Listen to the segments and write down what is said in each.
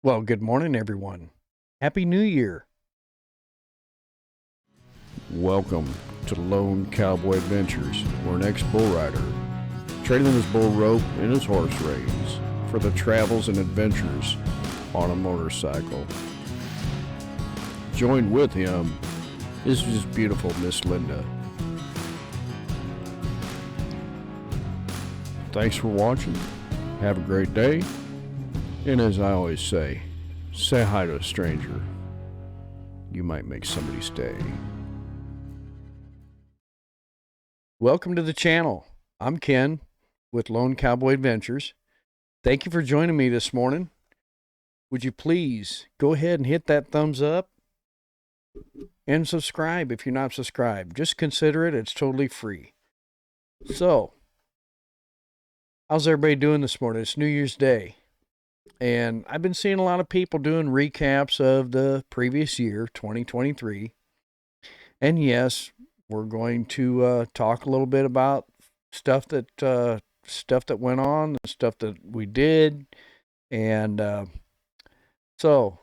Well, good morning, everyone. Happy New Year. Welcome to Lone Cowboy Adventures, where an ex-bull rider traded in his bull rope and his horse reins for the travels and adventures on a motorcycle. Joined with him is his beautiful Miss Linda. Thanks for watching. Have a great day. And as I always say hi to a stranger. You might make somebody stay. Welcome to the channel. I'm Ken with Lone Cowboy Adventures. Thank you for joining me this morning. Would you please go ahead and hit that thumbs up and subscribe if you're not subscribed. Just consider it. It's totally free. So, how's everybody doing this morning? It's New Year's Day. And I've been seeing a lot of people doing recaps of the previous year, 2023. And yes, we're going to talk a little bit about stuff that went on, the stuff that we did, and so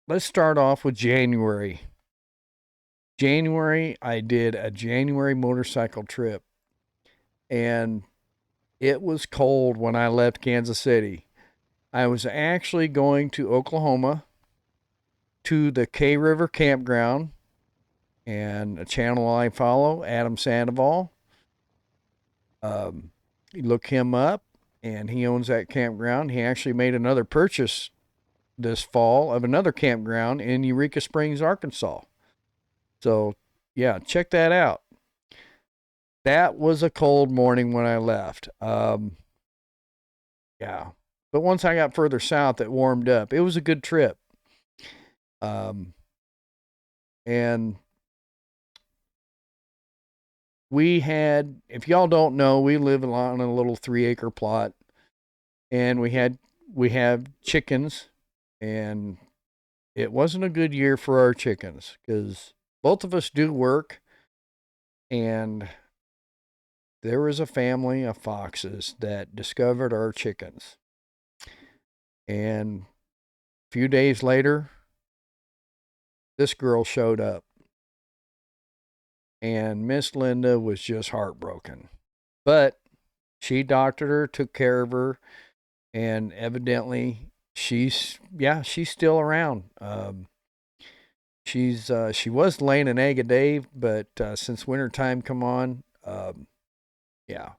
let's start off with January. January, I did a January motorcycle trip, and it was cold when I left Kansas City. I was actually going to Oklahoma to the K River Campground, and a channel I follow, Adam Sandoval. You look him up, and he owns that campground. He actually made another purchase this fall of another campground in Eureka Springs, Arkansas. So, yeah, check that out. That was a cold morning when I left. Yeah. But once I got further south, it warmed up. It was a good trip. And we had, if y'all don't know, we live on a little 3-acre plot, and we have chickens, and it wasn't a good year for our chickens because both of us do work, and there was a family of foxes that discovered our chickens. And a few days later, this girl showed up. And Miss Linda was just heartbroken. But she doctored her, took care of her, and evidently she's still around. She was laying an egg a day, but since wintertime come on, yeah.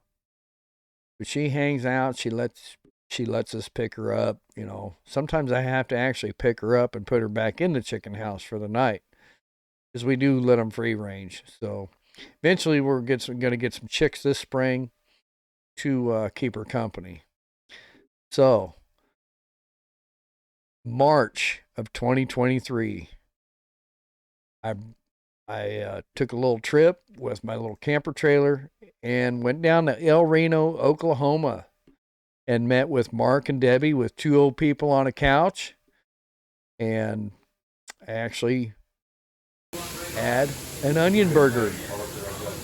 But she hangs out. She lets us pick her up. You know, sometimes I have to actually pick her up and put her back in the chicken house for the night, because we do let them free range. So eventually we're going to get some chicks this spring to keep her company. So March of 2023, I took a little trip with my little camper trailer and went down to El Reno, Oklahoma, and met with Mark and Debbie with two old people on a couch. And I actually had an onion burger,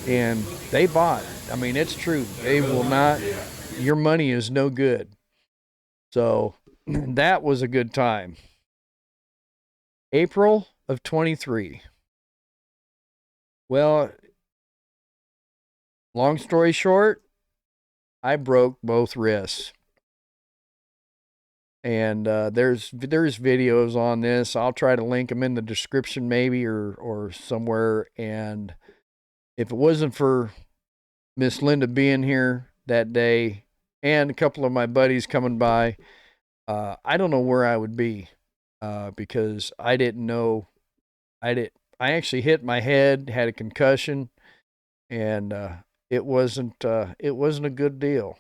and they bought. I mean, it's true. They will not, your money is no good. So that was a good time. April of 23. Well, long story short, I broke both wrists. And there's videos on this. I'll try to link them in the description maybe or somewhere. And if it wasn't for Miss Linda being here that day and a couple of my buddies coming by, I don't know where I would be, because I didn't know. I actually hit my head, had a concussion, and it wasn't a good deal.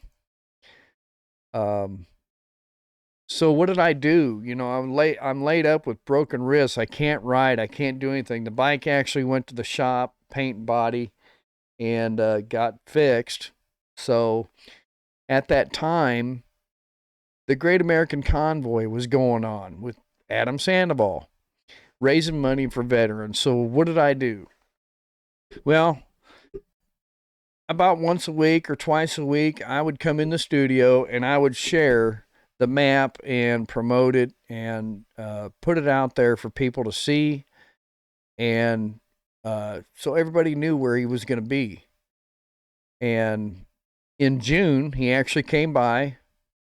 So what did I do? You know, I'm laid up with broken wrists. I can't ride. I can't do anything. The bike actually went to the shop, paint and body, and got fixed. So at that time, the Great American Convoy was going on with Adam Sandoval, raising money for veterans. So what did I do? Well, about once a week or twice a week, I would come in the studio and I would share the map and promote it and put it out there for people to see. And so everybody knew where he was going to be. And in June, he actually came by.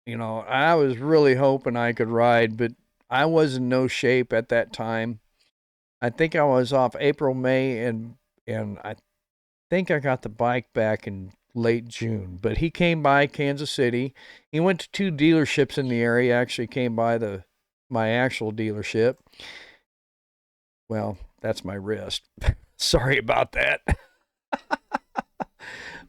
I was really hoping I could ride, but I was in no shape at that time. I think I was off April, May, and I think I got the bike back in late June. But he came by Kansas City. He went to 2 dealerships in the area. Actually came by my actual dealership. Well, that's my wrist. Sorry about that.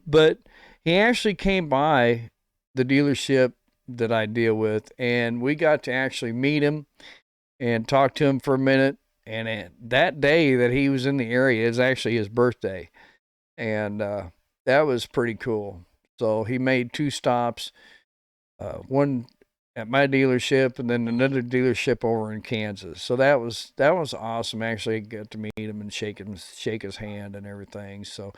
But he actually came by the dealership that I deal with, and we got to actually meet him and talk to him for a minute. And that day that he was in the area is actually his birthday. And that was pretty cool. So he made 2 stops, one at my dealership and then another dealership over in Kansas. So that was awesome. Actually, I got to meet him and shake his hand and everything. So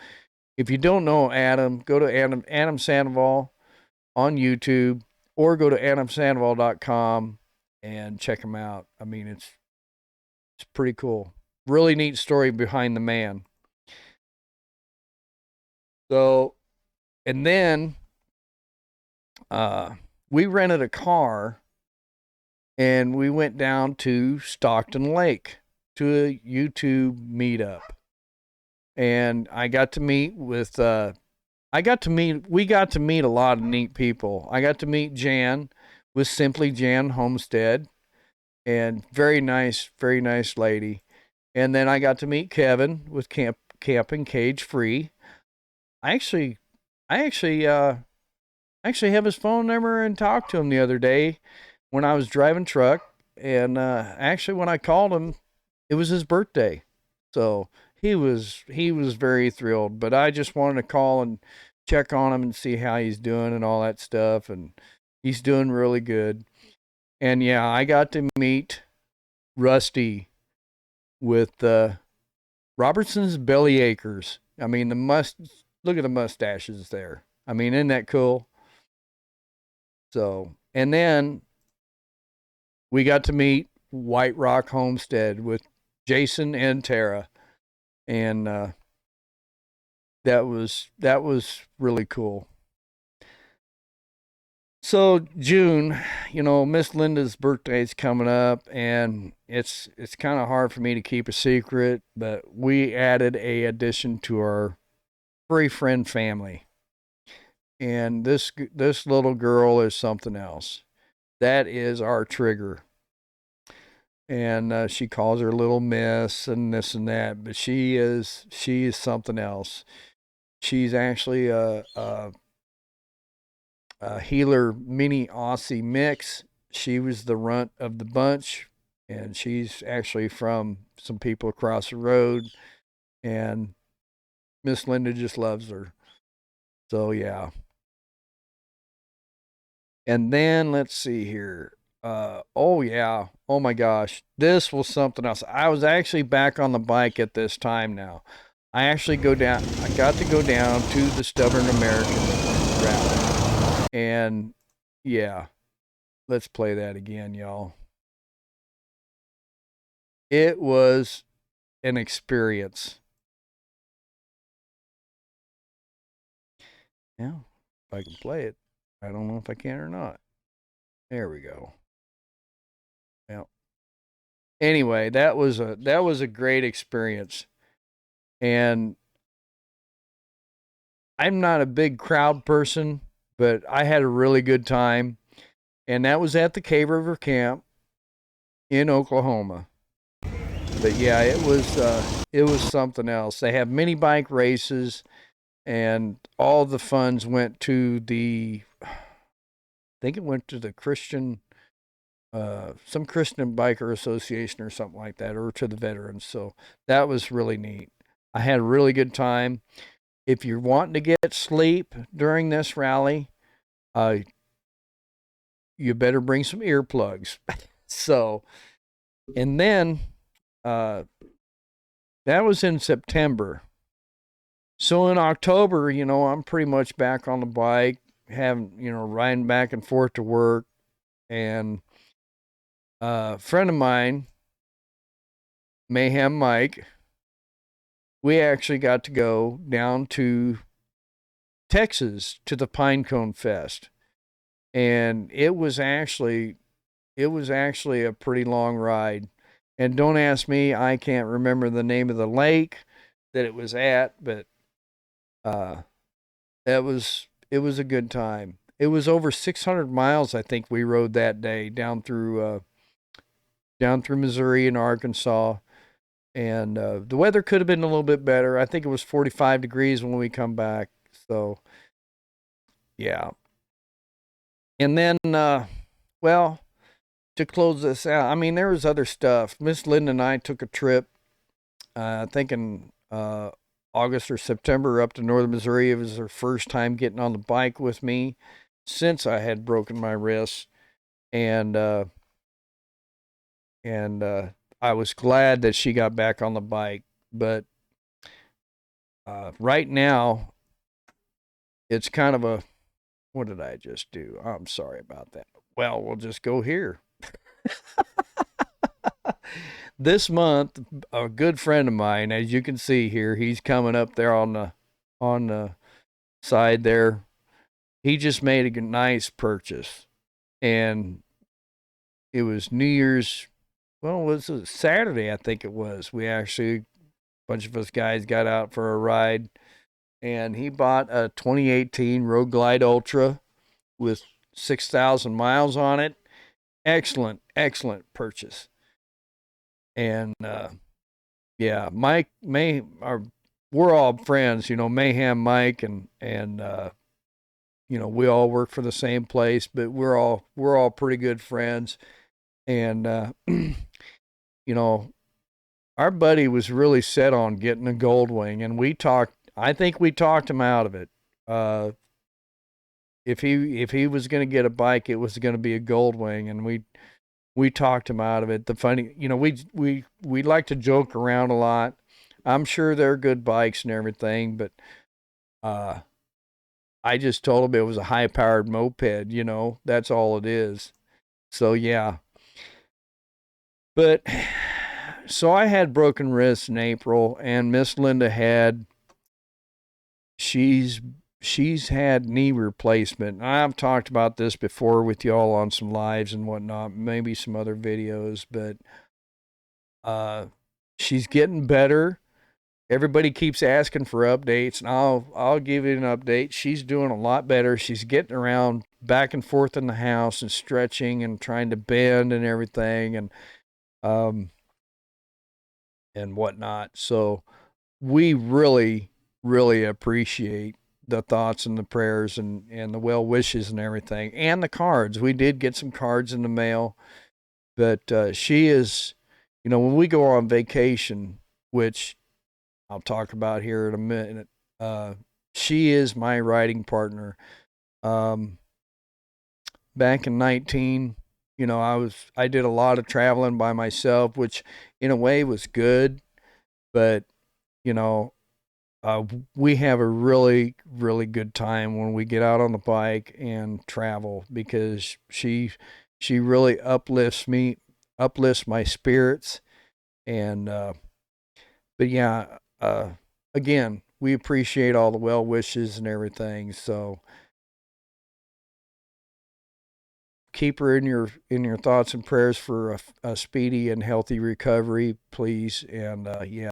if you don't know Adam, go to Adam Sandoval on YouTube or go to adamsandoval.com and check him out. I mean, it's pretty cool. Really neat story behind the man. So, and then we rented a car and we went down to Stockton Lake to a YouTube meetup. And we got to meet a lot of neat people. I got to meet Jan with Simply Jan Homestead, and very nice lady. And then I got to meet Kevin with Camping Cage Free. I actually have his phone number and talked to him the other day when I was driving truck. And actually, when I called him, it was his birthday, so he was very thrilled. But I just wanted to call and check on him and see how he's doing and all that stuff. And he's doing really good. And yeah, I got to meet Rusty with Robertson's Belly Acres. I mean, look at the mustaches there. I mean, isn't that cool? So, and then we got to meet White Rock Homestead with Jason and Tara. And that was really cool. So June, Miss Linda's birthday is coming up, and it's kind of hard for me to keep a secret, but we added a addition to our furry friend family. And this little girl is something else. That is our Trigger. And she calls her Little Miss and this and that, but she is something else. She's actually a Heeler Mini Aussie mix. She was the runt of the bunch, and she's actually from some people across the road, and Miss Linda just loves her. So yeah. And then let's see here. Oh yeah. Oh my gosh. This was something else. I was actually back on the bike at this time now. I got to go down to the Stubborn American rally. And yeah, let's play that again, y'all. It was an experience. Yeah, if I can play it. I don't know if I can or not. There we go. Yeah. Anyway, that was a great experience. And I'm not a big crowd person, but I had a really good time. And that was at the Cave River Camp in Oklahoma. But yeah, it was something else. They have mini bike races, and all the funds went to I think it went to the Christian, some Christian Biker Association or something like that, or to the veterans. So that was really neat. I had a really good time. If you're wanting to get sleep during this rally, you better bring some earplugs. So, and then that was in September. So in October, I'm pretty much back on the bike, riding back and forth to work. And a friend of mine, Mayhem Mike, we actually got to go down to Texas to the Pinecone Fest. And it was actually a pretty long ride. And don't ask me, I can't remember the name of the lake that it was at, but it was a good time. It was over 600 miles, I think we rode that day down through Missouri and Arkansas. And the weather could have been a little bit better. I think it was 45 degrees when we come back. So, yeah. And then, well, to close this out, I mean, there was other stuff. Miss Linda and I took a trip, I think in August or September, up to northern Missouri. It was her first time getting on the bike with me since I had broken my wrist. And I was glad that she got back on the bike. But right now, it's kind of a, what did I just do? I'm sorry about that. Well, we'll just go here. This month, a good friend of mine, as you can see here, he's coming up there on the side there. He just made a nice purchase, and it was New Year's. Well, it was a Saturday, I think it was. We actually, a bunch of us guys got out for a ride, and he bought a 2018 Road Glide Ultra with 6,000 miles on it. Excellent purchase. And yeah, Mike we're all friends, Mayhem Mike and we all work for the same place, but we're all pretty good friends. And our buddy was really set on getting a Goldwing, and I think we talked him out of it. If he was going to get a bike, it was going to be a Goldwing, and we talked him out of it. The funny, we like to joke around a lot. I'm sure they're good bikes and everything, but I just told him it was a high-powered moped. That's all it is. So yeah. But so I had broken wrists in April, and Miss Linda she's had knee replacement. I've talked about this before with y'all on some lives and whatnot, maybe some other videos, but she's getting better. Everybody keeps asking for updates, and I'll give you an update. She's doing a lot better. She's getting around back and forth in the house and stretching and trying to bend and everything, and whatnot. So we really, really appreciate the thoughts and the prayers and the well wishes and everything, and the cards. We did get some cards in the mail, but she is, when we go on vacation, which I'll talk about here in a minute, she is my riding partner. Back in 19, I did a lot of traveling by myself, which in a way was good, but we have a really, really good time when we get out on the bike and travel, because she really uplifts my spirits. And but yeah, again, we appreciate all the well wishes and everything. So keep her in your thoughts and prayers for a speedy and healthy recovery, please. And yeah.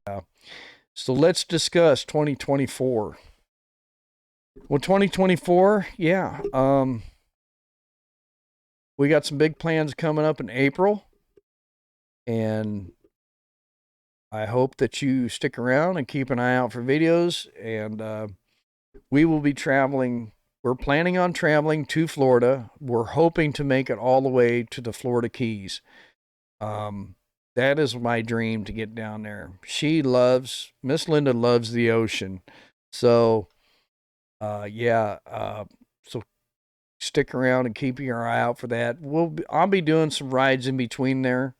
So let's discuss 2024. Well, 2024, yeah. We got some big plans coming up in April, and I hope that you stick around and keep an eye out for videos. And we will be traveling. We're planning on traveling to Florida. We're hoping to make it all the way to the Florida Keys. That is my dream, to get down there. Miss Linda loves the ocean. So, yeah. So stick around and keep your eye out for that. I'll be doing some rides in between there.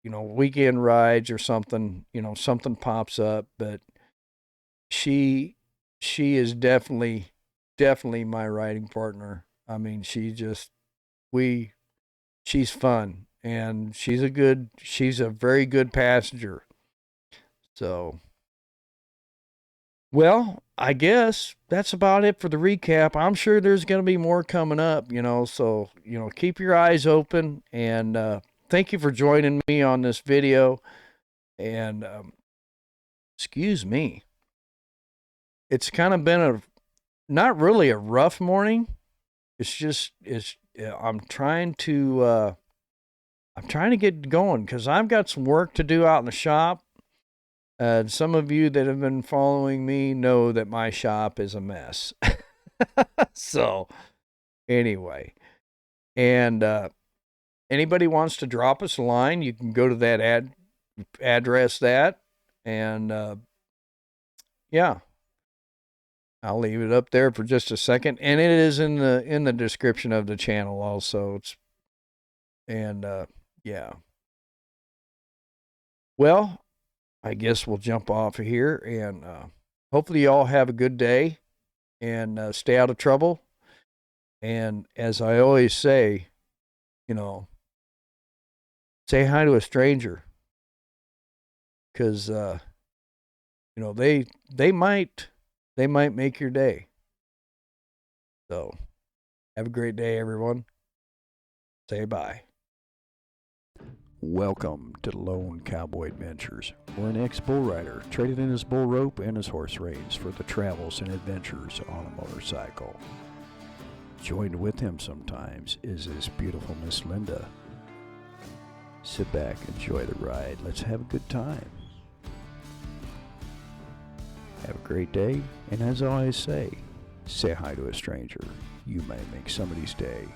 Weekend rides or something, something pops up, but she is definitely my riding partner. I mean, she's fun, and she's a very good passenger. So, well, I guess that's about it for the recap. I'm sure there's going to be more coming up, so, keep your eyes open, and thank you for joining me on this video. And excuse me. It's kind of been not really a rough morning. I'm trying to get going because I've got some work to do out in the shop. Some of you that have been following me know that my shop is a mess. So, anyway, and anybody wants to drop us a line, you can go to that address and yeah, I'll leave it up there for just a second, and it is in the description of the channel also. Yeah. Well, I guess we'll jump off of here, and hopefully you all have a good day, and stay out of trouble. And as I always say, say hi to a stranger, because they might make your day. So, have a great day, everyone. Say bye. Welcome to Lone Cowboy Adventures, where an ex-bull rider traded in his bull rope and his horse reins for the travels and adventures on a motorcycle. Joined with him sometimes is his beautiful Miss Linda. Sit back, enjoy the ride. Let's have a good time. Have a great day, and as I always say hi to a stranger. You may make somebody's day.